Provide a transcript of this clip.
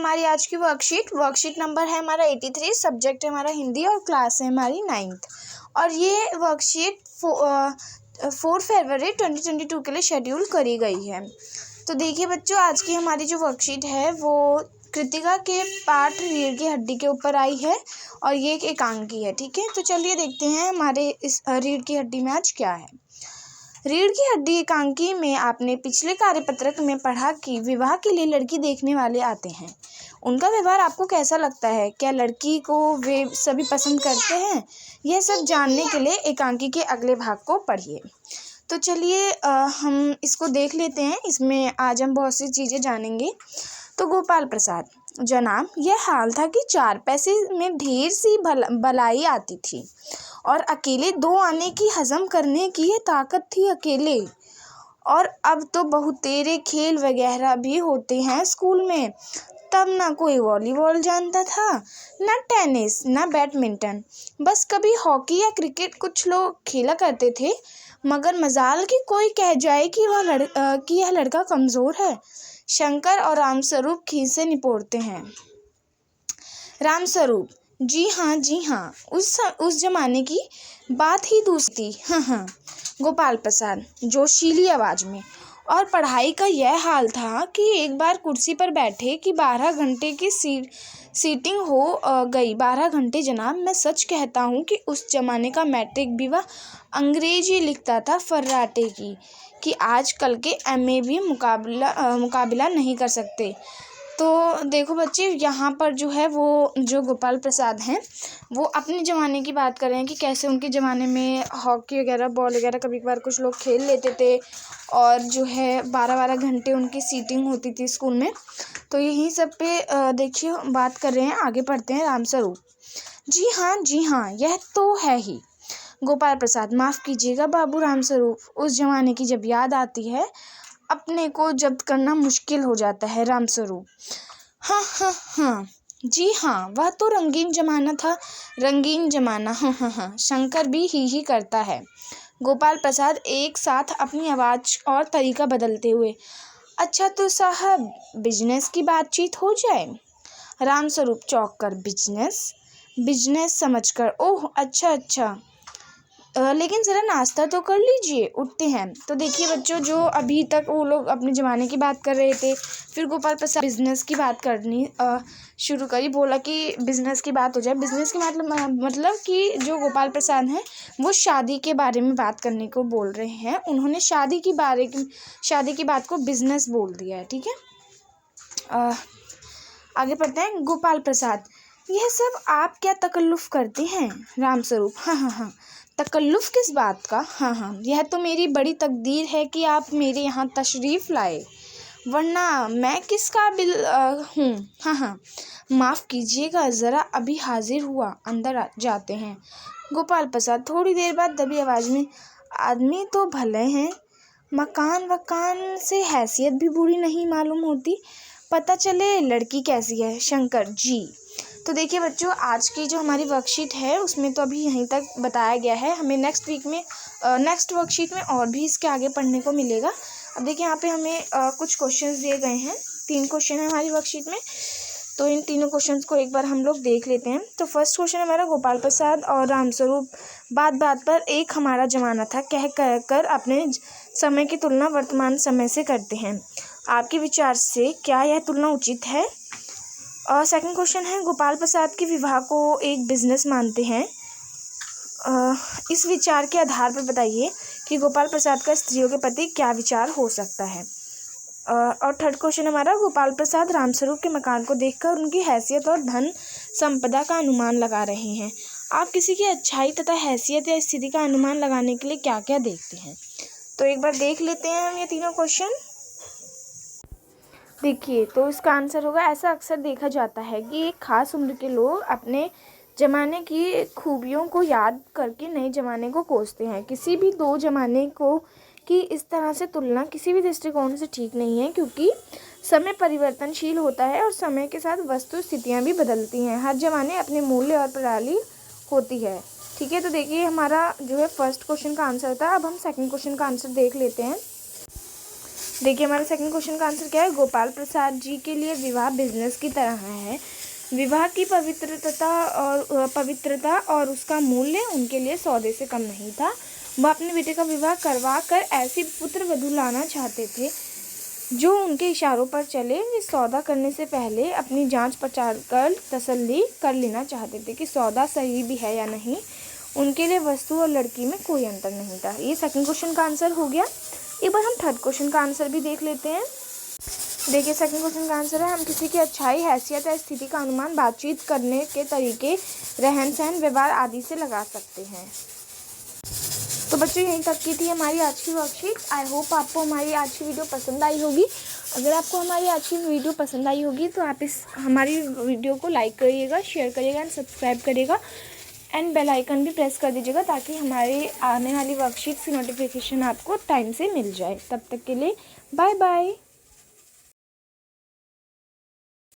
हमारी आज की वर्कशीट नंबर है हमारा 83, सब्जेक्ट है हमारा हिंदी और क्लास है हमारी 9th। और ये वर्कशीट 4 फरवरी 2022 के लिए शेड्यूल करी गई है। तो देखिए बच्चों, आज की हमारी जो वर्कशीट है वो कृतिका के पाठ रीढ़ की हड्डी के ऊपर आई है और ये एक एकांकी है। ठीक है, तो चलिए देखते हैं हमारे इस रीढ़ की हड्डी में आज क्या है। रीढ़ की हड्डी एकांकी में आपने पिछले कार्यपत्रक में पढ़ा कि विवाह के लिए लड़की देखने वाले आते हैं। उनका व्यवहार आपको कैसा लगता है? क्या लड़की को वे सभी पसंद करते हैं? यह सब जानने के लिए एकांकी के अगले भाग को पढ़िए। तो चलिए हम इसको देख लेते हैं। इसमें आज हम बहुत सी चीज़ें जानेंगे। तो गोपाल प्रसाद, जनाब, यह हाल था कि 4 पैसे में ढेर सी भलाई आती थी और अकेले 2 आने की हजम करने की ये ताकत थी अकेले। और अब तो बहुतेरे खेल वगैरह भी होते हैं स्कूल में। तब ना कोई वॉलीबॉल जानता था, ना टेनिस, ना बैडमिंटन, बस कभी हॉकी या क्रिकेट कुछ लोग खेला करते थे। मगर मजाल कि कोई कह जाए कि यह लड़का कमज़ोर है। शंकर और रामस्वरूप खींच से निपोड़ते हैं। रामस्वरूप, जी हाँ, उस जमाने की बात ही दूसरी। हाँ। गोपाल प्रसाद, जोशीली आवाज़ में, और पढ़ाई का यह हाल था कि एक बार कुर्सी पर बैठे कि 12 घंटे की सीटिंग हो गई। 12 घंटे जनाब, मैं सच कहता हूँ कि उस जमाने का मैट्रिक भी वह अंग्रेजी लिखता था फर्राटे की, कि आजकल के एमए भी मुकाबला नहीं कर सकते। तो देखो बच्चे, यहाँ पर जो है वो जो गोपाल प्रसाद हैं वो अपने ज़माने की बात कर रहे हैं कि कैसे उनके ज़माने में हॉकी वगैरह, बॉल वगैरह कभी कभार कुछ लोग खेल लेते थे और जो है 12-12 घंटे उनकी सीटिंग होती थी स्कूल में। तो यही सब पे देखिए बात कर रहे हैं। आगे पढ़ते हैं। रामस्वरूप, जी हाँ, यह तो है ही। गोपाल प्रसाद, माफ़ कीजिएगा बाबू रामस्वरूप, उस ज़माने की जब याद आती है अपने को जब्त करना मुश्किल हो जाता है। रामस्वरूप, हाँ, जी हाँ, वह तो रंगीन ज़माना था, रंगीन ज़माना। हाँ, शंकर भी ही करता है। गोपाल प्रसाद एक साथ अपनी आवाज़ और तरीका बदलते हुए, अच्छा तो साहब बिजनेस की बातचीत हो जाए। रामस्वरूप चौंक कर, बिजनेस समझकर, ओह अच्छा, लेकिन ज़रा नाश्ता तो कर लीजिए, उठते हैं। तो देखिए बच्चों, जो अभी तक वो लोग अपने ज़माने की बात कर रहे थे, फिर गोपाल प्रसाद बिज़नेस की बात करनी शुरू करी। बोला कि बिज़नेस की बात हो जाए। बिज़नेस की मतलब कि जो गोपाल प्रसाद हैं वो शादी के बारे में बात करने को बोल रहे हैं। उन्होंने शादी की बात को बिज़नेस बोल दिया है। ठीक है, आगे पढ़ते हैं। गोपाल प्रसाद, यह सब आप क्या तकल्लुफ़ करते हैं? रामस्वरूप, हाँ, तकल्लुफ़ किस बात का? हाँ, यह तो मेरी बड़ी तकदीर है कि आप मेरे यहाँ तशरीफ़ लाए, वरना मैं किस काबिल हूँ। हाँ, माफ़ कीजिएगा, ज़रा अभी हाजिर हुआ, अंदर जाते हैं। गोपाल प्रसाद थोड़ी देर बाद दबी आवाज़ में, आदमी तो भले हैं, मकान वकान से हैसियत भी बुरी नहीं मालूम होती, पता चले लड़की कैसी है। शंकर, जी। तो देखिए बच्चों, आज की जो हमारी वर्कशीट है उसमें तो अभी यहीं तक बताया गया है। हमें नेक्स्ट वर्कशीट में और भी इसके आगे पढ़ने को मिलेगा। अब देखिए यहाँ पे हमें कुछ क्वेश्चंस दिए गए हैं। 3 क्वेश्चन है हमारी वर्कशीट में, तो इन तीनों क्वेश्चंस को एक बार हम लोग देख लेते हैं। तो फर्स्ट क्वेश्चन हमारा, गोपाल प्रसाद और रामस्वरूप बात पर एक हमारा ज़माना था कह कर अपने समय की तुलना वर्तमान समय से करते हैं। आपके विचार से क्या यह तुलना उचित है? और सेकंड क्वेश्चन है, गोपाल प्रसाद के विवाह को एक बिजनेस मानते हैं। इस विचार के आधार पर बताइए कि गोपाल प्रसाद का स्त्रियों के प्रति क्या विचार हो सकता है। और थर्ड क्वेश्चन हमारा, गोपाल प्रसाद रामस्वरूप के मकान को देखकर उनकी हैसियत और धन संपदा का अनुमान लगा रहे हैं। आप किसी की अच्छाई तथा हैसियत या स्थिति का अनुमान लगाने के लिए क्या क्या देखते हैं? तो एक बार देख लेते हैं हम ये तीनों क्वेश्चन। देखिए, तो इसका आंसर होगा, ऐसा अक्सर देखा जाता है कि एक खास उम्र के लोग अपने ज़माने की खूबियों को याद करके नए ज़माने को कोसते हैं। किसी भी 2 ज़माने को की इस तरह से तुलना किसी भी दृष्टिकोण से ठीक नहीं है, क्योंकि समय परिवर्तनशील होता है और समय के साथ वस्तु स्थितियाँ भी बदलती हैं। हर ज़माने अपने मूल्य और प्रणाली होती है। ठीक है, तो देखिए हमारा जो है फर्स्ट क्वेश्चन का आंसर था। अब हम सेकंड क्वेश्चन का आंसर देख लेते हैं। देखिए हमारे सेकंड क्वेश्चन का आंसर क्या है। गोपाल प्रसाद जी के लिए विवाह बिजनेस की तरह है। विवाह की पवित्रता और उसका मूल्य उनके लिए सौदे से कम नहीं था। वह अपने बेटे का विवाह करवा कर ऐसी पुत्र वधू लाना चाहते थे जो उनके इशारों पर चले। वे सौदा करने से पहले अपनी जांच पड़ताल कर तसल्ली कर लेना चाहते थे कि सौदा सही भी है या नहीं। उनके लिए वस्तु और लड़की में कोई अंतर नहीं था। ये सेकंड क्वेश्चन का आंसर हो गया। एक बार हम थर्ड क्वेश्चन का आंसर भी देख लेते हैं। देखिए सेकंड क्वेश्चन का आंसर है, हम किसी की अच्छाई, हैसियत या स्थिति का अनुमान बातचीत करने के तरीके, रहन सहन, व्यवहार आदि से लगा सकते हैं। तो बच्चों यहीं तक की थी हमारी आज की वर्कशीट। आई होप आपको हमारी आज की वीडियो पसंद आई होगी। अगर आपको हमारी आज की वीडियो पसंद आई होगी तो आप हमारी वीडियो को लाइक करिएगा, शेयर करिएगा एंड सब्सक्राइब करिएगा एंड बेल आइकन भी प्रेस कर दीजिएगा ताकि हमारे आने वाली वर्कशीट की नोटिफिकेशन आपको टाइम से मिल जाए। तब तक के लिए बाय बाय।